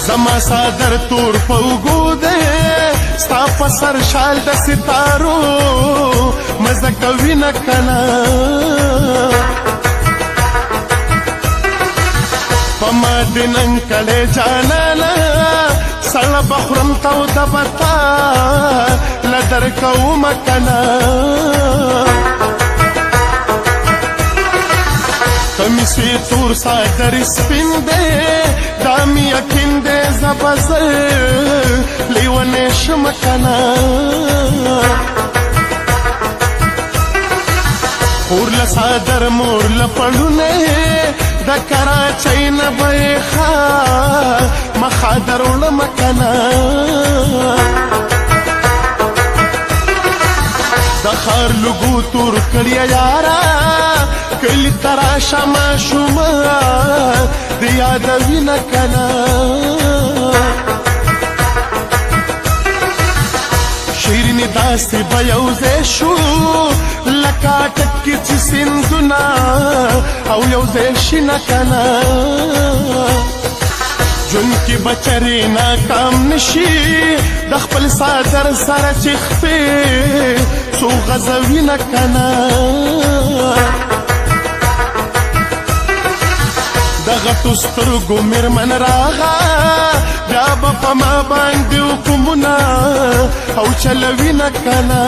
زما صادر تور پوګو دے ستا په سر شال د ستارو مزه کوي نه کنا پما دنن کله جانانا سړ بخرم تو د بتا لدر کوم کنا کمیسی تور صادر سپین دے دامی یقین دے زبزر لیوانے شمکنا خور لصادر مور لپڑونے دا کراچی نبیخا مخادر علمکنا دا خار لگو تور کلیا یارا کلی تراشا ما شما دیادوی نکنا شیرینی داستی بیوزے شو لکا ٹکی چی سندنا او یوزے شی نکنا جن کی بچری ناکام نشی دخپل صادر سر چخفی سو غزوی نکنا دغه سترګو میرمن راغا بیا به په ما باندې حکمونه او چلوي نه کنا